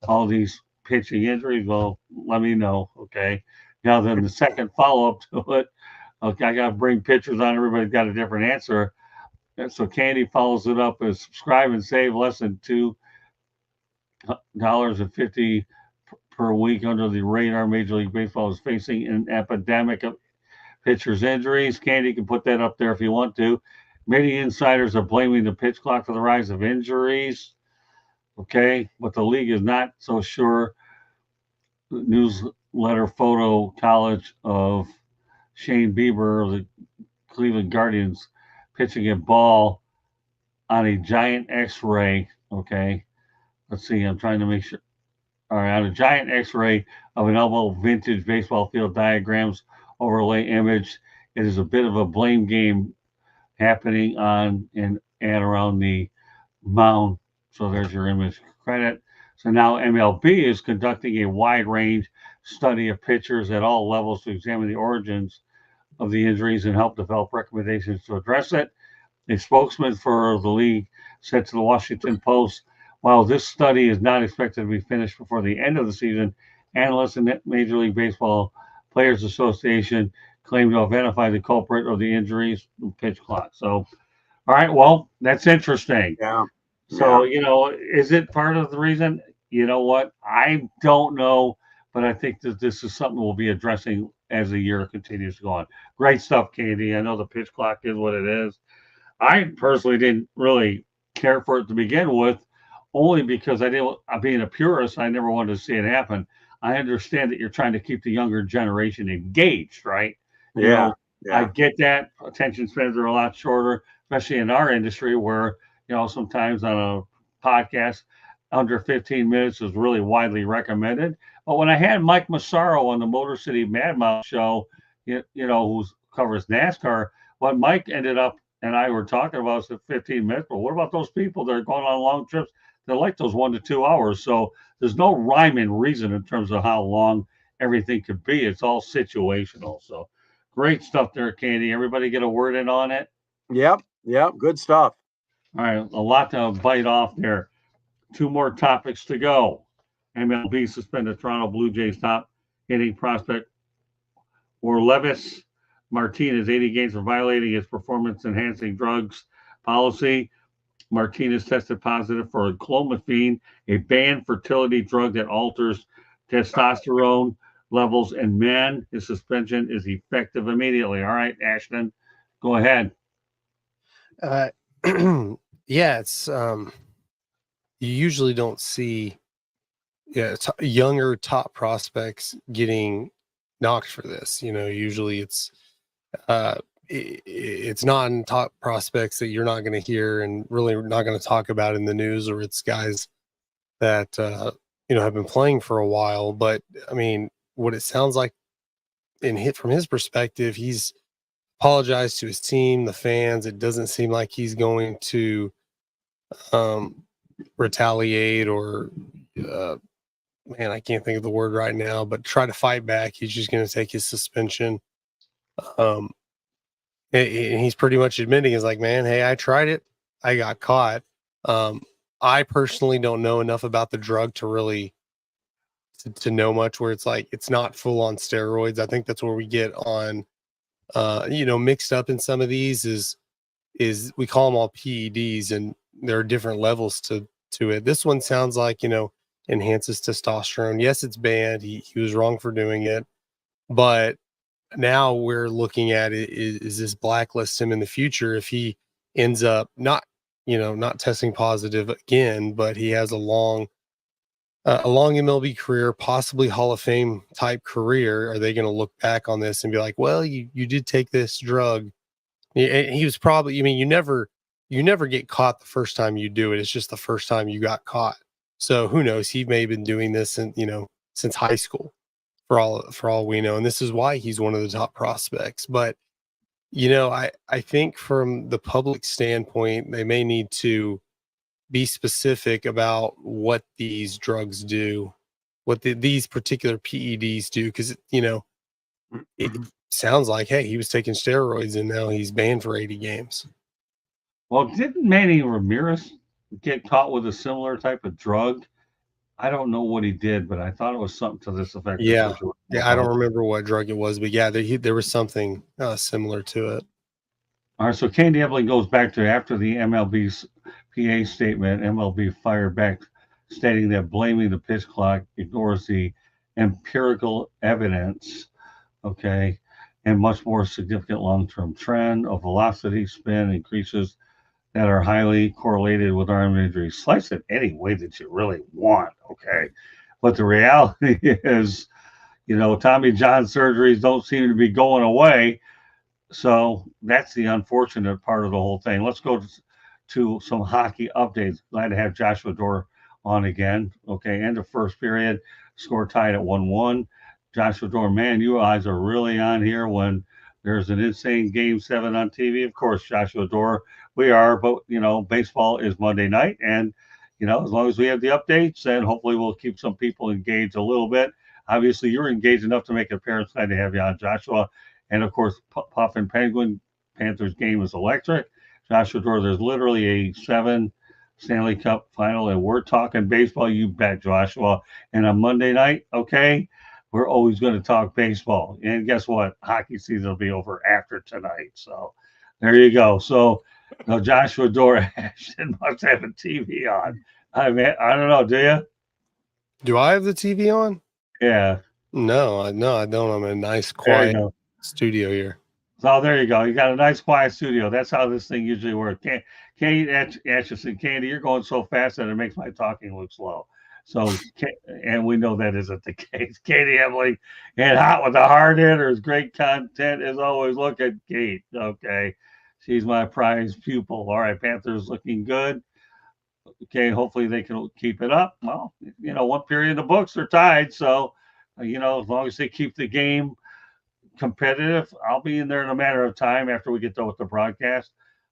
all these pitching injuries? Well, let me know, okay? Now, then the second follow-up to it, okay, I got to bring pitchers on. Everybody's got a different answer. So Candy follows it up as subscribe and save less than $2.50 per week under the radar. Major League Baseball is facing an epidemic of pitchers' injuries. Candy can put that up there if you want to. Many insiders are blaming the pitch clock for the rise of injuries. Okay, but the league is not so sure. Newsletter photo college of Shane Bieber of the Cleveland Guardians pitching a ball on a giant X-ray. Okay, let's see. I'm trying to make sure. All right, on a giant X-ray of an elbow vintage baseball field diagrams overlay image. It is a bit of a blame game happening on and around the mound. So there's your image credit. So now MLB is conducting a wide range study of pitchers at all levels to examine the origins of the injuries and help develop recommendations to address it. A spokesman for the league said to the Washington Post, while this study is not expected to be finished before the end of the season, analysts in the Major League Baseball Players Association claim to identify the culprit of the injuries pitch clock. So, all right, well, that's interesting. Yeah. So, you know, is it part of the reason? You know what? I don't know, but I think that this is something we'll be addressing as the year continues to go on. Great stuff, Katie. I know the pitch clock is what it is. I personally didn't really care for it to begin with, only because being a purist, I never wanted to see it happen. I understand that you're trying to keep the younger generation engaged, right? You Yeah. know, I get that attention spans are a lot shorter, especially in our industry where, sometimes on a podcast, under 15 minutes is really widely recommended. But when I had Mike Massaro on the Motor City Mad Mouth show, who covers NASCAR, what Mike ended up and I were talking about is 15 minutes. But what about those people that are going on long trips that like those 1 to 2 hours? So there's no rhyme and reason in terms of how long everything could be. It's all situational. So great stuff there, Candy. Everybody get a word in on it? Yep. Good stuff. All right, a lot to bite off there. 2 more topics to go. MLB suspended Toronto Blue Jays top hitting prospect Orlevis Martinez 80 games for violating his performance-enhancing drugs policy. Martinez tested positive for clomiphene, a banned fertility drug that alters testosterone levels in men. His suspension is effective immediately. All right, Ashton, go ahead. Yeah, it's you usually don't see younger top prospects getting knocked for this. Usually it's non-top prospects that you're not going to hear and really not going to talk about in the news, or it's guys that have been playing for a while. But I mean, what it sounds like from his perspective, he's apologized to his team, the fans. It doesn't seem like he's going to retaliate or I can't think of the word right now, but try to fight back. He's just going to take his suspension. And he's pretty much admitting, is like, man, hey, I tried it. I got caught. I personally don't know enough about the drug to really to know much, where it's like, it's not full on steroids. I think that's where we get on, mixed up in some of these is we call them all PEDs, and there are different levels to it. This one sounds like, enhances testosterone. Yes, it's banned. He was wrong for doing it, but now we're looking at it, is this blacklist him in the future if he ends up not testing positive again, but he has a long MLB career, possibly Hall of Fame type career. Are they going to look back on this and be like, well, you did take this drug? He was probably, you never get caught the first time you do it. It's just the first time you got caught. So who knows? He may have been doing this since high school for all we know. And this is why he's one of the top prospects. But, I think from the public standpoint, they may need to be specific about what these drugs do, what these particular PEDs do. Because, it sounds like, hey, he was taking steroids and now he's banned for 80 games. Well, didn't Manny Ramirez get caught with a similar type of drug? I don't know what he did, but I thought it was something to this effect. Yeah, I don't remember what drug it was, but yeah, there was something similar to it. All right, so Candy Evelyn goes back to after the MLB's PA statement. MLB fired back, stating that blaming the pitch clock ignores the empirical evidence, okay, and much more significant long-term trend of velocity, spin increases that are highly correlated with arm injury. Slice it any way that you really want, okay? But the reality is, Tommy John surgeries don't seem to be going away. So that's the unfortunate part of the whole thing. Let's go to some hockey updates. Glad to have Joshua Dorr on again. Okay, end of first period, score tied at 1-1. Joshua Dorr, man, you guys are really on here when there's an insane Game 7 on TV. Of course, Joshua Dorr, we are, but, baseball is Monday night. And, as long as we have the updates, then hopefully we'll keep some people engaged a little bit. Obviously, you're engaged enough to make it parents' night to have you on, Joshua. And, of course, Puff and Penguin Panthers game is electric. Joshua Dorr, there's literally a 7 Stanley Cup final, and we're talking baseball. You bet, Joshua. And on Monday night, okay, we're always going to talk baseball. And guess what? Hockey season will be over after tonight. So there you go. So Joshua Dorr Ashton must have a TV on. I don't know. Do you? Do I have the TV on? Yeah. No, I don't. I'm in a nice, quiet studio here. So there you go. You got a nice, quiet studio. That's how this thing usually works. Candy Atchison, Candy, you're going so fast that it makes my talking look slow. So, and we know that isn't the case. Katie Emily and hot with the hard hitters. Great content as always. Look at Kate. Okay. She's my prize pupil. All right. Panthers looking good. Okay. Hopefully they can keep it up. Well, one period in the books are tied. So, as long as they keep the game competitive, I'll be in there in a matter of time after we get done with the broadcast.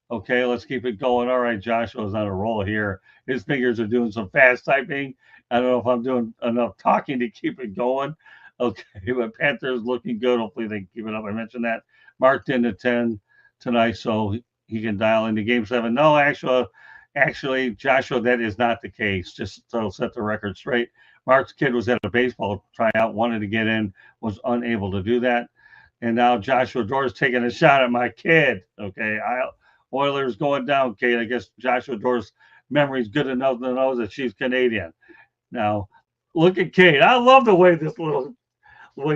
Okay, let's keep it going. All right, Joshua's on a roll here. His fingers are doing some fast typing. I don't know if I'm doing enough talking to keep it going. Okay, but Panthers looking good. Hopefully they can keep it up. I mentioned that. Marked into 10 tonight, so he can dial into game 7. No, actually, Joshua, that is not the case. Just to set the record straight. Mark's kid was at a baseball tryout, wanted to get in, was unable to do that. And now Joshua Door's taking a shot at my kid. Okay, Oilers going down, Kate. I guess Joshua Door's memory's good enough to know that she's Canadian. Now, look at Kate. I love the way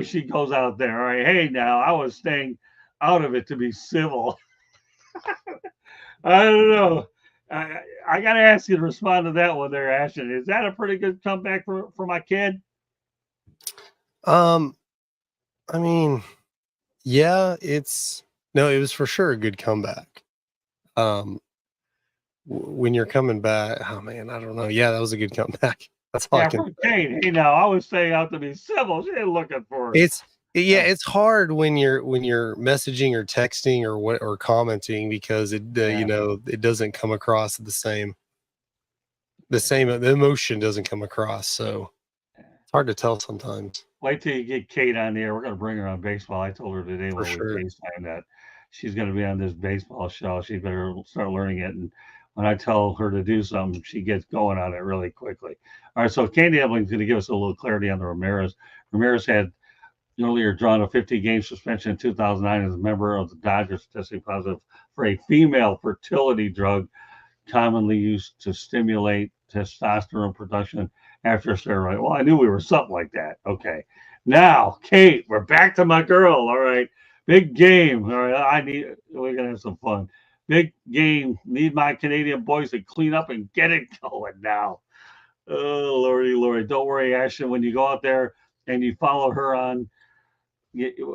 she goes out there. All right, hey, now I was staying out of it to be civil. I don't know. I got to ask you to respond to that one there, Ashton. Is that a pretty good comeback for my kid? I mean, yeah, it was for sure a good comeback. When you're coming back, oh man, I don't know. Yeah, that was a good comeback. That's all I can say. Hey, now I was staying out to be civil. She ain't looking for it. It's hard when you're messaging or texting or commenting because it doesn't come across the emotion doesn't come across. So it's hard to tell sometimes. Wait till you get Kate on the air. We're going to bring her on baseball. I told her today when we FaceTime that she's going to be on this baseball show. She better start learning it. And when I tell her to do something, she gets going on it really quickly. All right, so Candy Evelyn's going to give us a little clarity on the Ramirez. Ramirez had earlier drawn a 50-game suspension in 2009 as a member of the Dodgers, testing positive for a female fertility drug commonly used to stimulate testosterone production after a steroid. Well, I knew we were something like that. Okay. Now, Kate, we're back to my girl. All right. Big game. All right. We're going to have some fun. Big game. Need my Canadian boys to clean up and get it going now. Oh, Lordy. Don't worry, Ashton. When you go out there and you follow her on,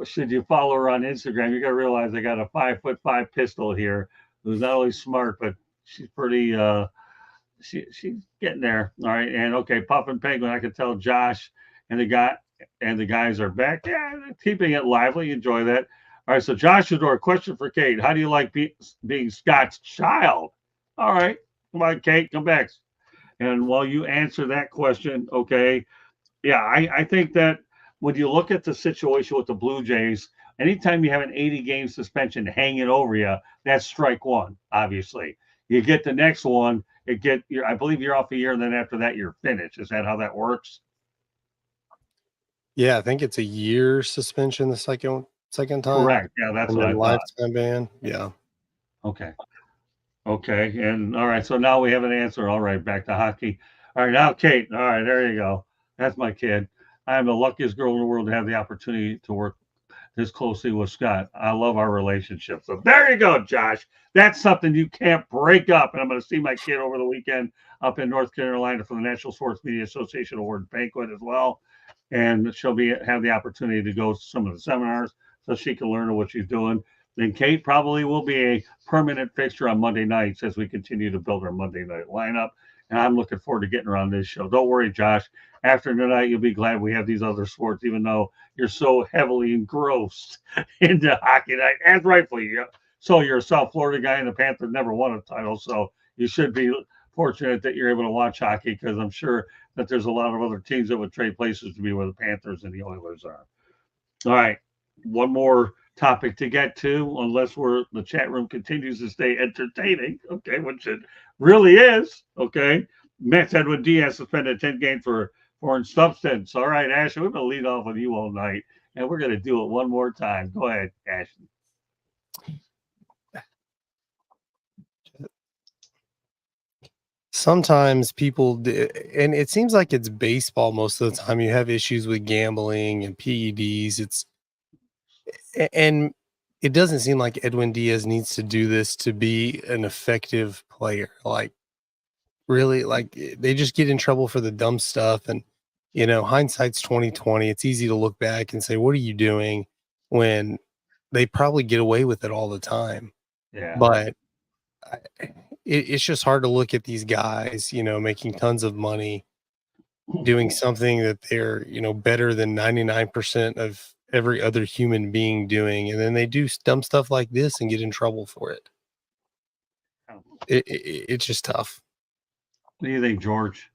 should you follow her on Instagram, you got to realize I got a 5'5" pistol here who's not only smart, but she's pretty, she's getting there. All right. And okay, Puff and Penguin, I can tell Josh and the guys are back. Yeah, keeping it lively. Enjoy that. All right. So Josh Shador, question for Kate. How do you like being Scott's child? All right. Come on, Kate, come back. And while you answer that question, okay. Yeah, I think that when you look at the situation with the Blue Jays, anytime you have an 80-game suspension hanging over you, that's strike one, obviously. You get the next one, I believe you're off a year, and then after that, you're finished. Is that how that works? Yeah, I think it's a year suspension the second time. Correct. Yeah, that's what I thought. Lifetime ban. Yeah. Okay. And all right, so now we have an answer. All right, back to hockey. All right, now Kate. All right, there you go. That's my kid. I am the luckiest girl in the world to have the opportunity to work this closely with Scott. I love our relationship. So there you go, Josh. That's something you can't break up. And I'm going to see my kid over the weekend up in North Carolina for the National Sports Media Association Award banquet as well. And she'll have the opportunity to go to some of the seminars so she can learn what she's doing. Then Kate probably will be a permanent fixture on Monday nights as we continue to build our Monday night lineup. And I'm looking forward to getting her on this show. Don't worry, Josh. After tonight, you'll be glad we have these other sports, even though you're so heavily engrossed into hockey night, as rightfully. So you're a South Florida guy, and the Panthers never won a title, so you should be fortunate that you're able to watch hockey, because I'm sure that there's a lot of other teams that would trade places to be where the Panthers and the Oilers are. All right, one more topic to get to, unless the chat room continues to stay entertaining, okay, which it really is, okay. Mets Edwin Diaz suspended 10 games for foreign substance. All right, Ashton, we're going to lead off with you all night, and we're going to do it one more time. Go ahead, Ashton. Sometimes people, and it seems like it's baseball most of the time, you have issues with gambling and PEDs. And it doesn't seem like Edwin Diaz needs to do this to be an effective player. Like, really, like, they just get in trouble for the dumb stuff. And, hindsight's 2020. It's easy to look back and say, what are you doing, when they probably get away with it all the time. Yeah. But it's just hard to look at these guys, making tons of money, doing something that they're, better than 99% of every other human being doing. And then they do dumb stuff like this and get in trouble for it. It's just tough. What do you think, George?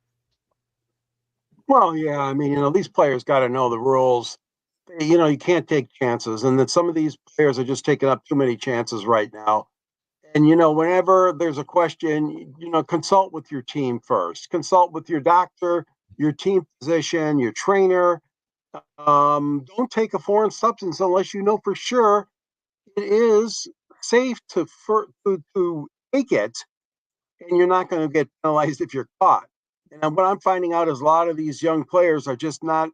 Well, yeah, I mean, these players got to know the rules. You can't take chances, and that some of these players are just taking up too many chances right now. And whenever there's a question, consult with your team first. Consult with your doctor, your team physician, your trainer. Don't take a foreign substance unless you know for sure it is safe to take it, and you're not going to get penalized if you're caught. And what I'm finding out is a lot of these young players are just not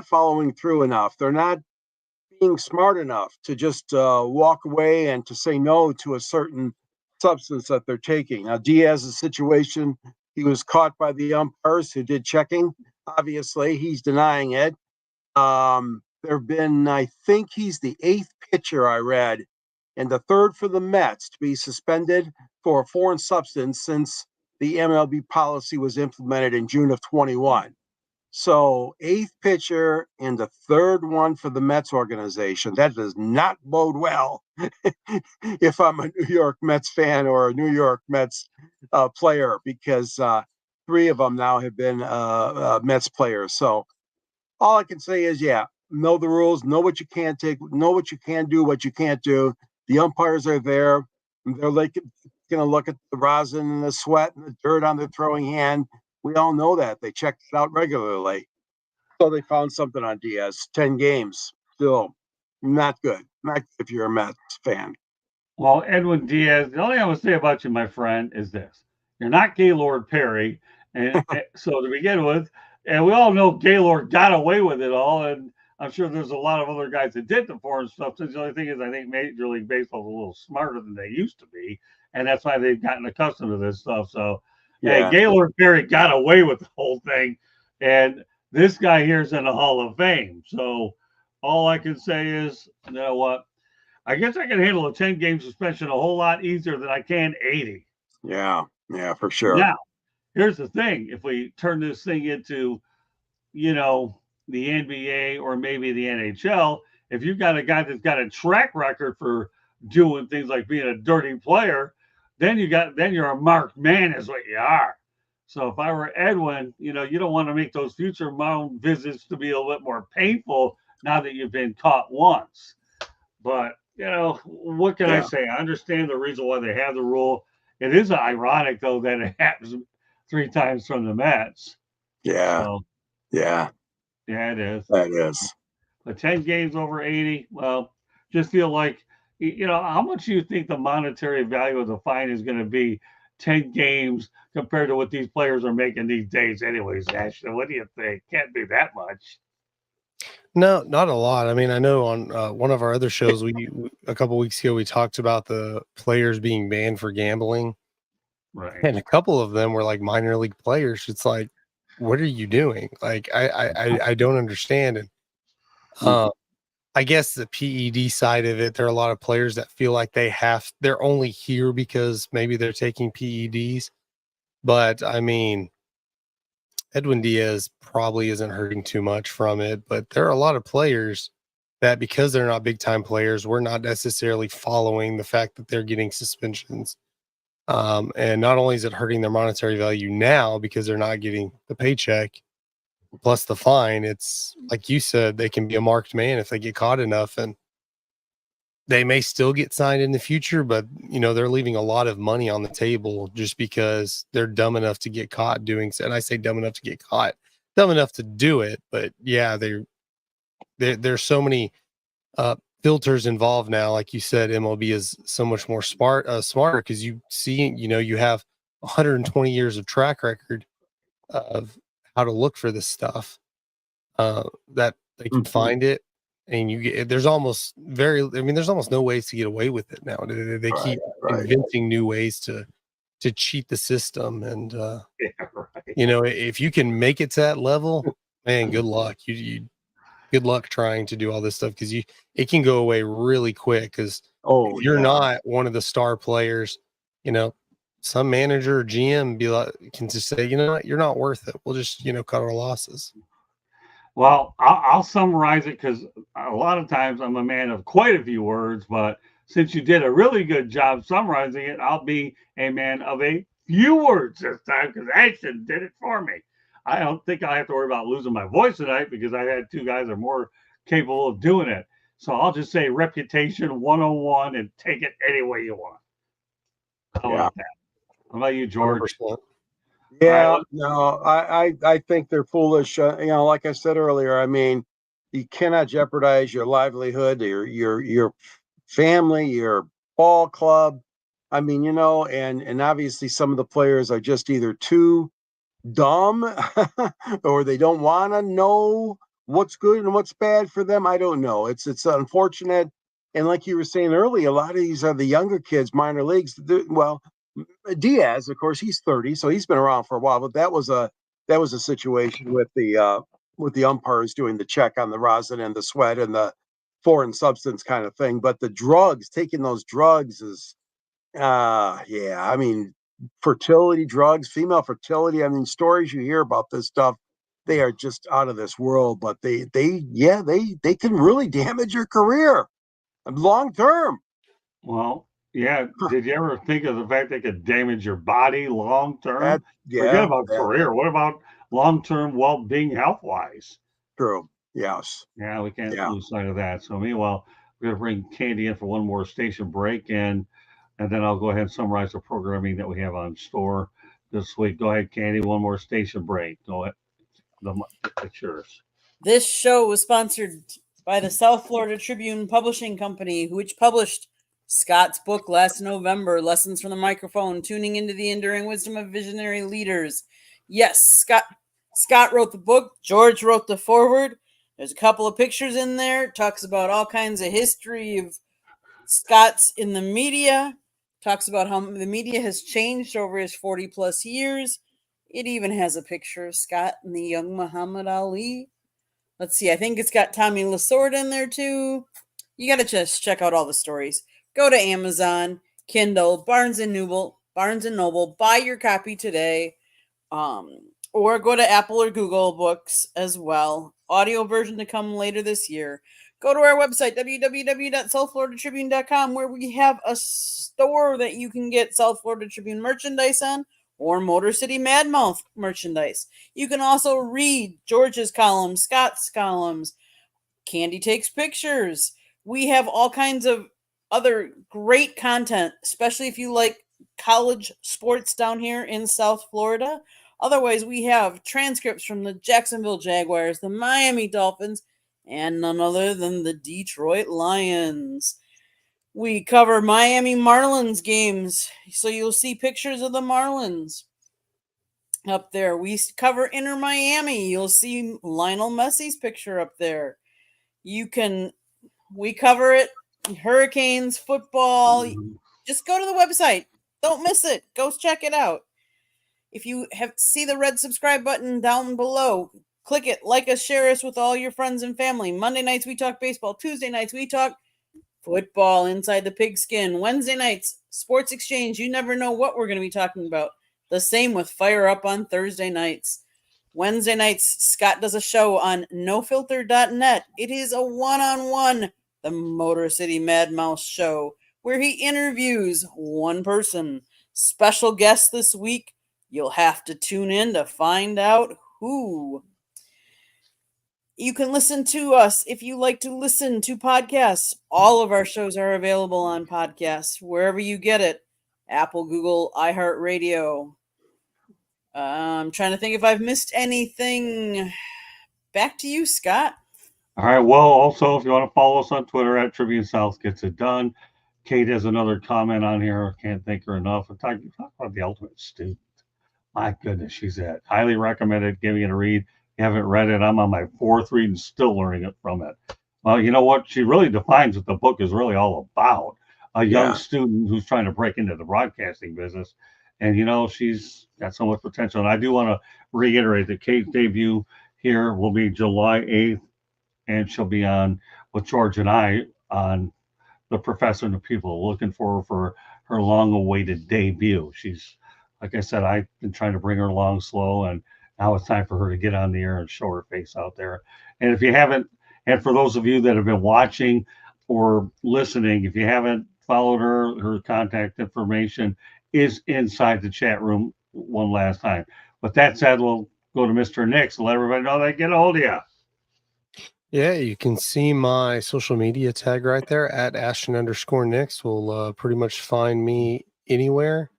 following through enough. They're not being smart enough to just walk away and to say no to a certain substance that they're taking. Now, Diaz's situation, he was caught by the umpires who did checking. Obviously, he's denying it. There have been, I think he's the 8th pitcher I read, and the 3rd for the Mets to be suspended for a foreign substance since the MLB policy was implemented in June of 21. So 8th pitcher and the 3rd one for the Mets organization. That does not bode well if I'm a New York Mets fan or a New York Mets player, because 3 of them now have been Mets players. So all I can say is, know the rules, know what you can take, know what you can do, what you can't do. The umpires are there. They're like going to look at the rosin and the sweat and the dirt on their throwing hand. We all know that. They checked it out regularly. So they found something on Diaz. 10 games. Still not good. Not good if you're a Mets fan. Well, Edwin Diaz, the only thing I would say about you, my friend, is this. You're not Gaylord Perry. And so to begin with, and we all know Gaylord got away with it all. And I'm sure there's a lot of other guys that did the foreign stuff. The only thing is, I think Major League Baseball is a little smarter than they used to be. And that's why they've gotten accustomed to this stuff. So, hey, Gaylord Perry got away with the whole thing. And this guy here is in the Hall of Fame. So all I can say is, you know what? I guess I can handle a 10-game suspension a whole lot easier than I can 80. Yeah, for sure. Now, here's the thing. If we turn this thing into, the NBA or maybe the NHL, if you've got a guy that's got a track record for doing things like being a dirty player, then you're a marked man is what you are. So if I were Edwin, you don't want to make those future mound visits to be a little bit more painful now that you've been caught once. But, what can I say? I understand the reason why they have the rule. It is ironic, though, that it happens 3 times from the Mets. Yeah. So, yeah, it is. That is. But 10 games over 80, well, just feel like, how much do you think the monetary value of the fine is going to be 10 games compared to what these players are making these days anyways, Ashton? What do you think? Can't be that much. No, not a lot. I mean, I know on one of our other shows, a couple weeks ago, we talked about the players being banned for gambling. Right. And a couple of them were like minor league players. It's like, what are you doing? Like, I don't understand. And I guess the PED side of it, there are a lot of players that feel like they're only here because maybe they're taking PEDs. But I mean, Edwin Diaz probably isn't hurting too much from it, but there are a lot of players that, because they're not big time players, we're not necessarily following the fact that they're getting suspensions. And not only is it hurting their monetary value now because they're not getting the paycheck plus the fine, it's like you said, they can be a marked man if they get caught enough, and they may still get signed in the future, but they're leaving a lot of money on the table just because they're dumb enough to get caught doing so. And I say dumb enough to get caught, dumb enough to do it. But yeah, there's so many filters involved now. Like you said, MLB is so much more smarter because you see, you have 120 years of track record of how to look for this stuff, that they can find it. And there's almost no ways to get away with it now. They keep inventing new ways to to cheat the system. And Yeah, right. you know, if you can make it to that level, man, good luck. You good luck trying to do all this stuff, because it can go away really quick. Because Oh, if you're yeah. not one of the star players, you know, some manager or GM can just say, you know what, you're not worth it. We'll just, you know, cut our losses. Well, I'll summarize it, because a lot of times I'm a man of quite a few words, but since you did a really good job summarizing it, I'll be a man of a few words this time, because action did it for me. I don't think I have to worry about losing my voice tonight, because I've had two guys that are more capable of doing it. So I'll just say reputation 101 and take it any way you want. How about that? How about you, George? 100%. Yeah, Right. no, I think they're foolish. You know, like I said earlier, I mean, you cannot jeopardize your livelihood, your family, your ball club. I mean, you know, and obviously some of the players are just either too dumb or they don't want to know what's good and what's bad for them. I don't know. It's unfortunate. And like you were saying earlier, a lot of these are the younger kids, minor leagues. Well, Diaz, of course, he's 30, so he's been around for a while. But that was a situation with the umpires doing the check on the rosin and the sweat and the foreign substance kind of thing. But the drugs, taking those drugs is, yeah, I mean, fertility drugs, female fertility. I mean, stories you hear about this stuff, they are just out of this world. But they can really damage your career long term. Well, yeah. Did you ever think of the fact they could damage your body long term? That Forget yeah, about that career. What about long term well being health wise? true. Yes. Yeah, we can't Yeah. lose sight of that. So meanwhile, we're gonna bring Candy in for one more station break, and then I'll go ahead and summarize the programming that we have on store this week. Go ahead, Candy. One more station break. Go ahead. It's yours. This show was sponsored by the South Florida Tribune Publishing Company, which published Scott's book last November, Lessons from the Microphone, Tuning into the Enduring Wisdom of Visionary Leaders. Yes, Scott wrote the book. George wrote the foreword. There's a couple of pictures in there. It talks about all kinds of history of Scott's in the media. Talks about how the media has changed over his 40 plus years. It even has a picture of Scott and the young Muhammad Ali. Let's see. I think it's got Tommy Lasorda in there too. You got to just check out all the stories. Go to Amazon, Kindle, Barnes and Noble. Buy your copy today, or go to Apple or Google Books as well. Audio version to come later this year. Go to our website, www.southfloridatribune.com, where we have a store that you can get South Florida Tribune merchandise on, or Motor City Madmouth merchandise. You can also read George's columns, Scott's columns. Candy takes pictures. We have all kinds of other great content, especially if you like college sports down here in South Florida. Otherwise, we have transcripts from the Jacksonville Jaguars, the Miami Dolphins, and none other than the Detroit Lions. We cover Miami Marlins games, so you'll see pictures of the Marlins up there. We cover Inter Miami. You'll see Lionel Messi's picture up there. We cover it. Hurricanes, football. Just go to the website. Don't miss it. Go check it out. If you see the red subscribe button down below, click it, like us, share us with all your friends and family. Monday nights we talk baseball. Tuesday nights we talk football inside the pigskin. Wednesday nights, Sports Exchange. You never know what we're going to be talking about. The same with Fire Up on Thursday nights. Wednesday nights, Scott does a show on nofilter.net. It is a one-on-one, the Motor City Mad Mouse show, where he interviews one person. Special guest this week. You'll have to tune in to find out who. You can listen to us if you like to listen to podcasts. All of our shows are available on podcasts, wherever you get it. Apple, Google, iHeartRadio. I'm trying to think if I've missed anything. Back to you, Scott. All right. Well, also, if you want to follow us on Twitter at Tribune South Gets It Done. Kate has another comment on here. I can't thank her enough. Talk about the ultimate student. My goodness, she's it. Highly recommended. Giving it a read. You haven't read it. I'm on my fourth read and still learning it from it. Well, you know what? She really defines what the book is really all about. A young student who's trying to break into the broadcasting business. And, she's got so much potential. And I do want to reiterate that Kate's debut here will be July 8th, and she'll be on with George and I on The Professor and the People. Looking forward for her long-awaited debut. She's, like I said, I've been trying to bring her along slow, and now it's time for her to get on the air and show her face out there. And if you haven't, and for those of you that have been watching or listening, if you haven't followed her contact information is inside the chat room one last time. With that said, we'll go to Mr. Nix and let everybody know they get a hold of you. Yeah, you can see my social media tag right there at Ashton_Nix. Will pretty much find me anywhere.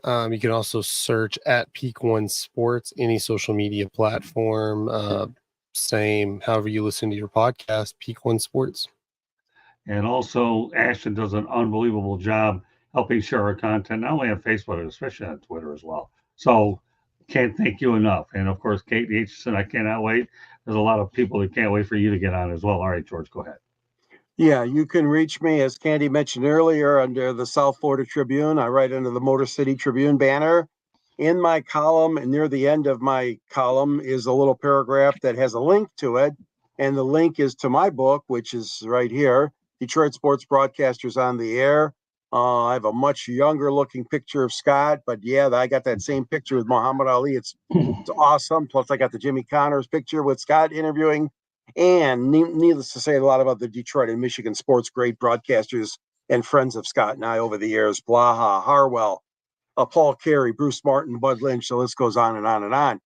You can also search at Peak One Sports, any social media platform. Same, however you listen to your podcast, Peak One Sports. And also, Ashton does an unbelievable job helping share our content, not only on Facebook, but especially on Twitter as well. So, can't thank you enough. And of course, Kate Aitchison, I cannot wait. There's a lot of people that can't wait for you to get on as well. All right, George, go ahead. Yeah, you can reach me, as Candy mentioned earlier, under the South Florida Tribune. I write under the Motor City Tribune banner. In my column, and near the end of my column, is a little paragraph that has a link to it. And the link is to my book, which is right here, Detroit Sports Broadcasters on the Air. I have a much younger looking picture of Scott, but yeah, I got that same picture with Muhammad Ali. It's awesome. Plus, I got the Jimmy Connors picture with Scott interviewing. And needless to say, a lot of other Detroit and Michigan sports great broadcasters and friends of Scott and I over the years, Blaha, Harwell, Paul Carey, Bruce Martin, Bud Lynch. The list goes on and on and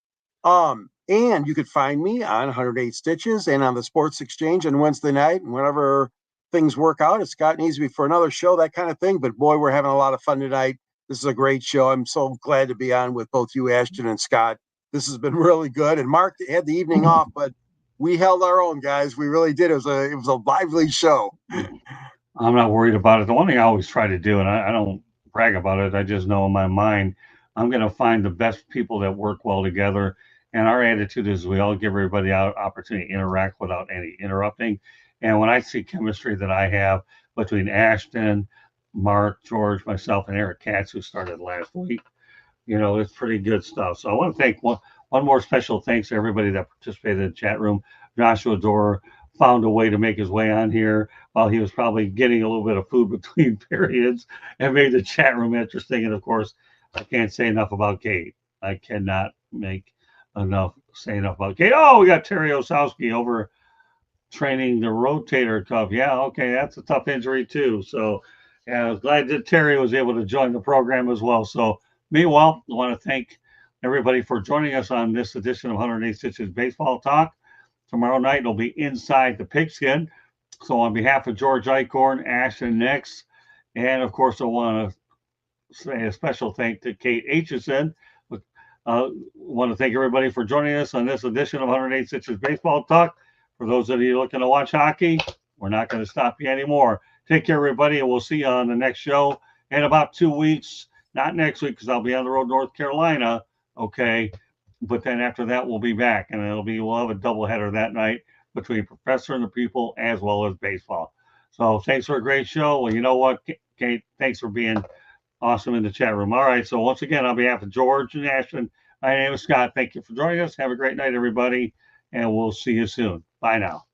on. And you could find me on 108 Stitches and on the Sports Exchange on Wednesday night. And whenever things work out, if Scott needs me for another show, that kind of thing. But boy, we're having a lot of fun tonight. This is a great show. I'm so glad to be on with both you, Ashton, and Scott. This has been really good. And Mark had the evening off, but we held our own, guys. We really did. It was a lively show. I'm not worried about it. The one thing I always try to do, and I don't brag about it, I just know in my mind, I'm going to find the best people that work well together. And our attitude is we all give everybody an opportunity to interact without any interrupting. And when I see chemistry that I have between Ashton, Mark, George, myself, and Eric Katz, who started last week, it's pretty good stuff. So I want to thank one more special thanks to everybody that participated in the chat room. Joshua Dorr found a way to make his way on here while he was probably getting a little bit of food between periods and made the chat room interesting. And of course, I can't say enough about Kate. I cannot say enough about Kate. Oh, we got Terry Osowski over training the rotator cuff. Yeah, okay, that's a tough injury too. So yeah, I was glad that Terry was able to join the program as well. So meanwhile, I want to thank everybody for joining us on this edition of 108 Stitches Baseball Talk. Tomorrow night it'll be Inside the Pigskin. So on behalf of George Eichhorn, Ashton Nix, and of course I want to say a special thank to Kate Aitchison. Want to thank everybody for joining us on this edition of 108 Stitches Baseball Talk. For those of you looking to watch hockey, we're not going to stop you anymore. Take care, everybody, and we'll see you on the next show in about 2 weeks. Not next week, because I'll be on the road to North Carolina, okay? But then after that, we'll be back, and we'll have a doubleheader that night between Professor and the People as well as baseball. So thanks for a great show. Well, you know what, Kate, thanks for being awesome in the chat room. All right, so once again, on behalf of George and Ashton, my name is Scott. Thank you for joining us. Have a great night, everybody, and we'll see you soon. Bye now.